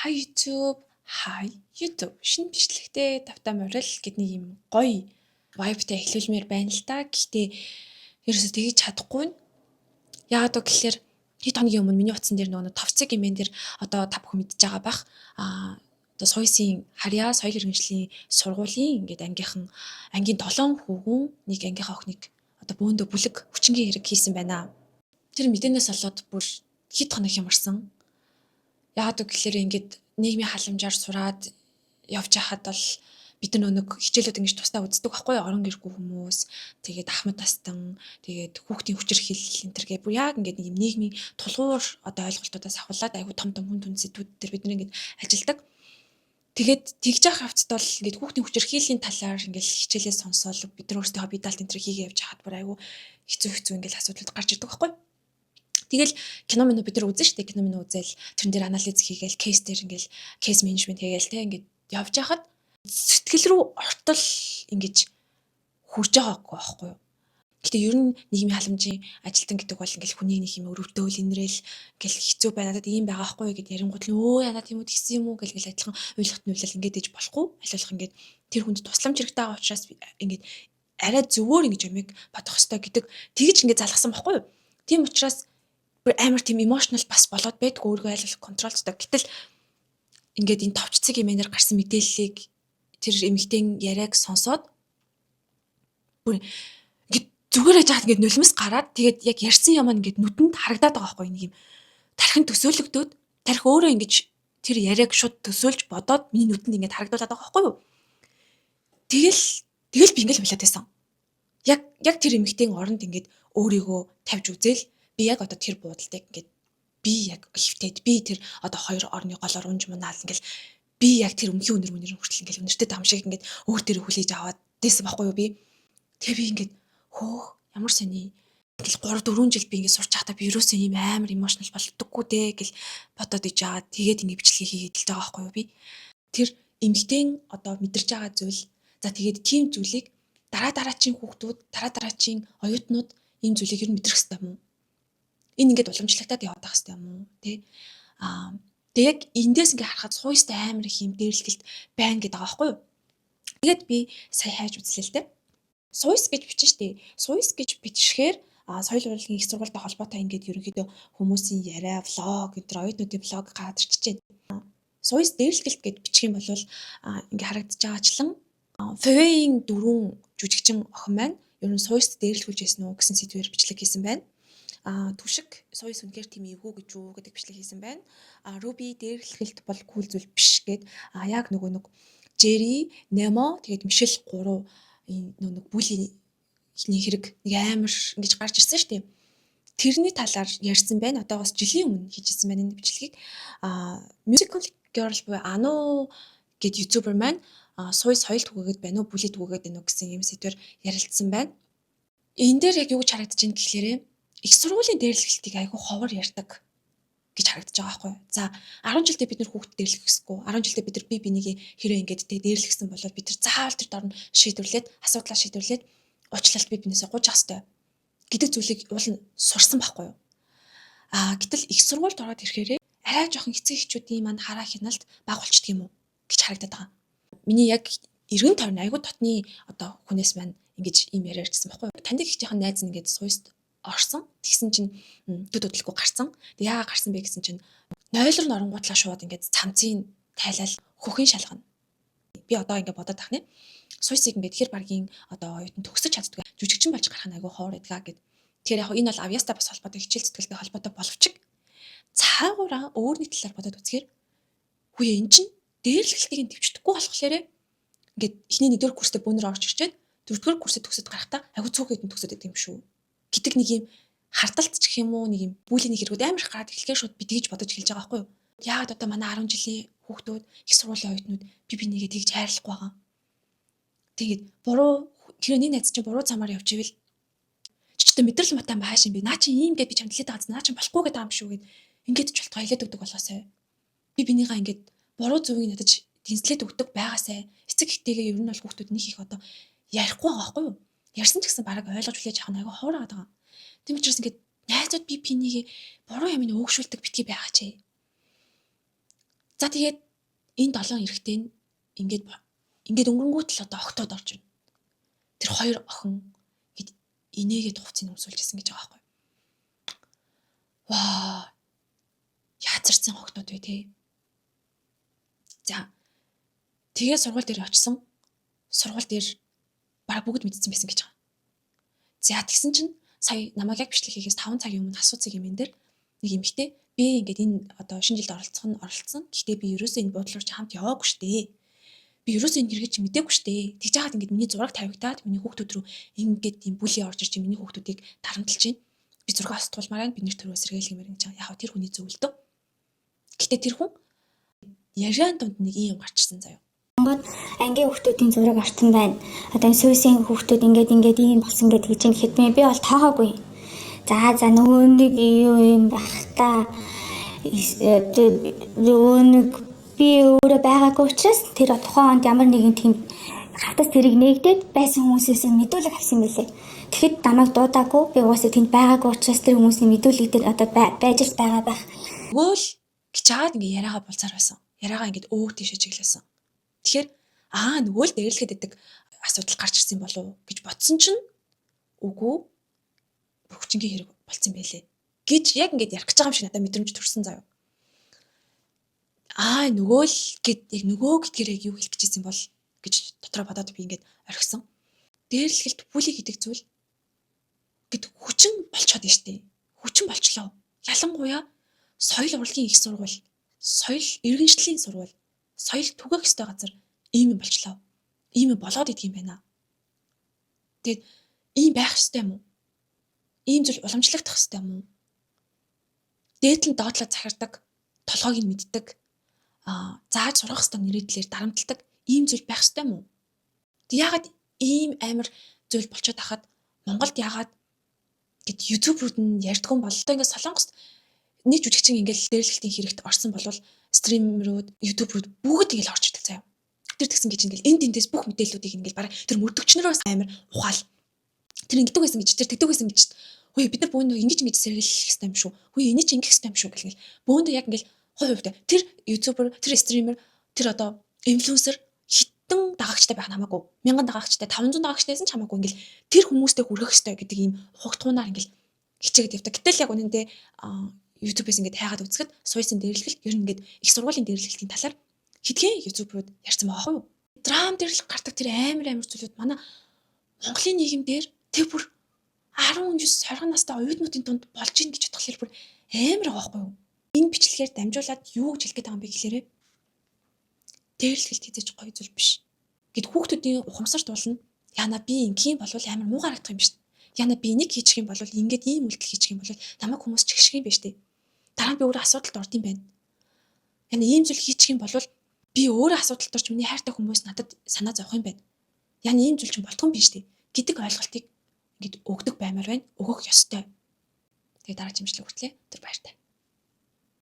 Hi YouTube, hi YouTube. Шинэ бичлэгтээ тавтаа морил гэдэг юм гоё vibeтай эхлүүлмээр байна л да. Гэхдээ ерөөсөө тэгж чадахгүй нь. Яагаад вэ гэхээр хэд хоногийн өмнө миний утсан дээр нөгөө товцог имэн дээр одоо та бүхэн мэдж байгаа бах. Одоо сойсын харьяа соёл иргэншлийн сургуулийн ингээд ангийн 7 хүүгүн нэг ангийнхаа охиныг одоо бөөндөө бүлэг хүчингийн хэрэг хийсэн байна. Тэр мэдээнээс болоод бүр хэд хоног ямарсан. Яагаад вэ гэхээр ингээд нийгмийн халамжаар сураад явж хахад бол бид нар нэг хичээлүүд ингэж тусдаа үздэг байхгүй орон гэргүй хүмүүс тэгээд ахмад тастан тэгээд хүүхдийн хүчирхийлэл энэ төр гэх бүр яг ингээд нэг юм нийгмийн тулгуур одоо ойлголтуудаас авахлаад айгүй том хүн түн сэдвүүд төр бид нар ингэж ажилдаг. Тэгээд тэгж явах явцад бол ингээд хүүхдийн хүчирхийллийн талаар ингээд хичээлээ сонсоол бид нар өөрсдөө хобби даалт энэ төр хийгээ явж хахад бүр айгүй хэцүү ингээд асуудлууд гарч ирдэг байхгүй. Тэгэл кино минь бид нар үзэн штэ кино минь үзэл тэрэн дээр анализ хийгээл кейс дээр ингээл кейс менежмент хийгээл те ингээд явж хахад сэтгэл рүү ортол ингэж хурж байгаа байхгүй юу. Гэтэ ер нь нийгмийн халамжийн ажилтан гэдэг бол ингээл хүний нэг юм өрөвдөөл инрээл ингээл хэцүү байна надад ийм байгаа байхгүй юу гэд ярингууд л өө яна тийм үү тэгсэн юм уу гэл адилхан ойлгохт нь үйлэл ингээд ээж болохгүй аль болох ингээд тэр хүнд тусламж хэрэгтэй байгаа учраас ингээд арай зөвөр ингэж ямиг бодох хэрэгтэй гэдэг тэгж ингээд залгасан байхгүй юу. Тийм учраас амар тийм emotional бас болоод байдг өөрийгөө айлуулах контролцдог. Гэтэл ингээд энэ товчцэг имэнээр гарсан мэдээллийг тэр эмэгтэйн яриаг сонсоод бүр ингээд зүгээр байж хаад ингээд нулимс гараад тэгээд яг ярьсан юм ингээд нүдэнд харагдаад байгаа байхгүй нэг юм тархин төсөөлөгдөөд тарих өөрөө ингэж тэр яриаг шууд төсөөлж бодоод миний нүдэнд ингээд харагдуулаад байгаа байхгүй юу. Тэгэл би ингээд хулаад байсан. Яг тэр эмэгтэйн оронд ингээд өөрийгөө тавьж үзээл би яг одоо тэр буудалтыг ингээд би яг хөвтөд би тэр одоо хоёр орны голоор унж мунаал ингээл би яг тэр өмнөхийн өнөр хүртэл ингээл өнөртэй дамшиг ингээд өөр тэр хүлээж аваад дэсэн байхгүй юу би. Тэгээ би ингээд хөөх ямар сони ингээл 3 4 жил би ингээд сурч байхдаа би ерөөсөө ийм амар emotional болдоггүй дээ гэл бодоод иж байгаа. Тэгээд ингээд бичлэгээ хийгээд л байгаа байхгүй юу би. Тэр эмэгтэйн одоо мэдэрч байгаа зүйл за тэгээд тийм зүйлийг дараачийн хүүхдүүд дараачийн оюутнууд ийм зүйлийг ер нь мэдрэх хэрэгтэй юм уу? Энэ ингээд уламжлагтаад яваад байх хэрэгтэй юм уу? Тэ? Тэг яг эндээс ингээд харахад суйстай амар их юм дээрлэлт байна гэдэг байгаа байхгүй юу? Тэгээд би сая хайж үзлээ л тэ. Суйс гэж бичсэн штэ. Суйс гэж бичгээр соёл урлагийн их сургуультай холбоотой ингээд ерөнхийдөө хүмүүсийн яриа, влог, энэ оюутнуудын влог гарч байна. Суйс дээрлэлт гэж бичих юм бол ингээд харагдаж байгаачлан Фэвэйн 4 жүжигчин охин маань ер нь суйст дээрлүүлж байсан уу гэсэн сэдвээр бичлэг хийсэн байна. Түшиг суйс үнэхээр тийм эвгүй гэж үү гэдэг бичлэг хийсэн байна. Руби дээрлэлт бол кул зүйл биш гэд яг нөгөө нэг Жери, Немо тэгээд Мишель 3 нэг бүлийн хэрэг нэг амар ингэж гарч ирсэн шүү дээ. Тэрний талаар ярьсан байна. Одоо бас жилийн өмнө хийжсэн байна энэ бичлэгийг. Musical Girl буюу Ану гэд YouTuber маань суй соёл түгээгээд байна уу, бүлий түгээгээд байна уу гэсэн юм сэдвээр ярилцсан байна. Энэ дээр яг юу гэж харагдаж байна гэхлээрэ их сургуулийн дээрлэлтийг айгүй ховор ярьдаг гэж харагдаж байгаа байхгүй юу. За 10 жилдээ бид нэр хүүхдэд дээрлэхгүй. 10 жилдээ бид нар бие бинийгээ хэрэг ингээд дээрлэгсэн болоод бид нар заавал тэр дорн шийдвэрлээд асуудлаа шийдвэрлээд уучлалт бие бинээсээ гуйж ах хэвээр гэдэг зүйлийг уул нь сурсан байхгүй юу. Гэтэл их сургуульд ороод ирэхээрээ арай жоохон эцэг эхчүүдийн манд хараа хяналт баг болчдөг юм уу гэж харагдаад байгаа. Миний яг эргэн тойрны айгүй дотны одоо хүнээс маань ингэж ийм яриа ярьжсэн байхгүй юу. Таньдаг ихчийнхэн найз нь ингэж суйст орсон. Тэгсэн чинь төд хөдлөхгүй гарсан. Тэг яагаад гарсан бэ гэсэн чинь нойлор норонгуудлаа шууд ингэж цамцын тайлал хөхин шалгана. Би одоо ингэ бодоод тахны. Суйсыг ингэ тэгэхээр багийн одоо оюутан төгсөж чаддгүй. Жүжигчин болж гарах нь айгүй ховор эдгаа гэд. Тэгэхээр яг энэ бол авьяастай бас холбоотой хичээл зүтгэлтэй холбоотой боловч цаагаараа өөрний талаар бодоод үзэхээр хүү эн чинь дээрлэлтийг төвчдөхгүй болохоор ингээд эхний 1-р курстэй бөөнөр орж ирчээд 4-р курсэд төгсөд гарахтаа айгүй цөөх хэдэн төгсөд идэв юм шүү гэдэг нэг юм харталт ч гэх юм уу нэг юм бүлийн хэрэгүүд амар их гараад эхлэхээр шууд би тэгж бодож эхэлж байгаа байхгүй юу. Яагаад одоо манай 10 жилийн хүүхдүүд их сургуулийн оюутнууд би бинийгээ тэгж хайрлахгүй байгаа. Тэгээд буруу тэр нэг найз чинь буруу замаар явж ивэл чичтэй мэдрэл матан байш юм би. Наа чи ийм гэд би чамд хэлээд байгаа. Наа чи болохгүй гэдэг юм шүү гэд ингээд ч болтгоо хэлээд өгдөг болоосай. Би бинийгаа ингээд буруу зүгийг надад тэнцлээд өгдөг байгаасай. Эцэг ихтэйгээ ер нь бол хүүхдүүд нэг их одоо ярихгүй байгаа байхгүй юу? Ярьсан ч гэсэн бараг ойлгож хүлээж авах нь айгүй ховор байгаа. Тийм учраас ингээд найзууд би бинийг буруу юм ин өөгшүүлдэг битгий байгаа чи. За тэгээд энэ 7 эрэгтэй нь ингээд өнгөрөнгүүт л одоо огтод орж байна. Тэр 2 охин гээд инээгээд хувцсыг өмсүүлжсэн гэж байгаа байхгүй. Ваа. Яацарсан охтод вэ те. За. Тэгээ сургууль дээр очсон. Сургууль дээр баг бүгд мэдсэн байсан гэж байгаа. За тэгсэн чинь сая намайг яг бичлэг хийхээс 5 цагийн өмнө асууцыг юм энэ дээр нэг эмэгтэй би ингээд энэ одоо шинэ жилд оролцсон. Гэхдээ би ерөөсөө энэ буудлын руу хамт яваагүй штэ. Би ерөөсөө энэ хэрэгэж мэдээгүй штэ. Тэгж яагаад ингээд миний зураг тавигдаад миний хүүхдүүд рүү ингээд юм бүлийн орж ирж миний хүүхдүүдийг дарамтлж байна. Би зураг авсдуулмаар байна. Бид нэр төрөө сэргээлгэмээр гэж байгаа. Яг тэр хүний зөв л дөө. Гэхдээ тэр хүн яриан донд нэг юм гарчсан заяа. Монгол ангийн хүүхдүүдийн зураг артан байна. Одоо энэ сүүсийн хүүхдүүд ингээд ийм болсон гэж хэлж байгаа гэхэд би бол тоогоогүй. За нөгөө нэг юм байх та нөгөө нэг би өөрөө байгаагүй учраас тэр тухайн онд ямар нэгэн тийм хатас тэрийг нээгдээд байсан хүмүүсээс мэдүүлэг авсан байлээ. Тэгэхэд намайг дуудаагүй би угаасаа тэнд байгаагүй учраас тэр хүмүүсийн мэдүүлэг дээр одоо байж л байгаа байх. Нөгөө л гिचаад ингээ яриагаа болцаар байсан. Яриагаа ингээд өөр тийшээ чиглэсэн. Тэгэхээр нөгөө л дээрлэхэд байдаг асуудал гарч ирсэн болов уу гэж бодсон чинь үгүй хөвчнгийн хэрэг болцсон байлээ гэж яг ингээд ярих гэж байгаа юм шиг надад мэдрэмж төрсэн заяа. Нөгөө л гэд яг нөгөө гэдгээрээ юу хэлэх гэж ирсэн бол гэж дотроо бодоод би ингээд орхисон. Дээрлэхэлт бүлий гэдэг зүйл гэд хүчин болчиход байна штэ. Хүчин болчлоо. Ялангуяа соёл урлагийн их сургууль, соёл иргэншлийн сургууль, соёл түгээх ёстой газар ийм юм болчлоо. Ийм юм болоод идэх юм байна. Тэгэд ийм байх ёстой юм уу? Ийм зүйл уламжлагдах ёстой юм уу? Дээдлэн доотлоо захирдаг, толгойг нь мэддэг, зааж сурах ёстой нэрийдлэр дарамтлагдаг ийм зүйл байх ёстой юм уу? Тэг яагаад ийм амар зүйл болчиход хахад Монголд яагаад гэд YouTube-рууд нь ярьдгүй юм бол одоо ингээд Солонгост нэг жүжигчин ингээд дээрлэлтийн хэрэгт орсон болвол стримерүүд, YouTube-рууд бүгд ингээд орж ирдэг заяа. Тэр тэгсэн гэж ингээд энд эндээс бүх мэдээллүүдийг ингээд бараг тэр мөрдөгчнөрөөс амар ухаал. Тэр ингэдэг байсан гэж, тэр тэгдэг байсан гэж. Хөөе бид нар бөөндөө ингэж сэргийлэх хэрэгтэй юм шүү. Хөөе энийг чи ингэх хэрэгтэй юм шүү гэл бөөндөө яг ингээд хувь-хувьтай тэр YouTuber, тэр стример, тэр одоо инфлюенсер хитэн дагагчтай байх намаагүй. 1000 дагагчтай, 500 дагагчтайсэн ч хамаагүй ингээд тэр хүмүүстэй хүрэх хэрэгтэй гэдэг ийм хугтгуунаар ингээд хичээгээд явдаг. Гэтэл яг үнэндээ YouTube-с ингээд хайгаад үзэхэд сууйсан дээрлэлт ер нь ингээд их сургуулийн дээрлэлтийн талаар хитгэн YouTube-рууд ярьсан байгаа юу? Драм дээрлэх гардаг тэр амар зүйлүүд манай Монголын нийгэмдэр тэр бүр 19 20 настай оюутнуудын дунд болж ийн гэж бодхолэр бүр амар байгаа байхгүй юу? Энэ бичлэгээр дамжуулаад юу гэж хэлэх гээд байгаа юм бэ гэхлээрээ дээрлэлт хийж гоё зүйл биш. Гэт хүүхдүүдийн ухамсарт болно. Яна би ингийн болвол амар муу харагдах юм биш. Яна би энийг хийчих юм бол ингээд ийм үйлдэл хийчих юм бол намайг хүмүүс чигших юм биш үү? Дараа нь би өөрөө асуудалд орд юм байна. Яна ийм зүйл хийчих юм бол би өөрөө асуудалд орч миний хайртай хүмүүс надад санаа зовох юм байна. Яна ийм зүйл чинь болтгон биш үү гэдэг ойлголтыг ингээд өгдөг баймаар байна. Өгөх ёстой. Тэгээ дараа жимшлэг хүртлээ. Тэр баяртай.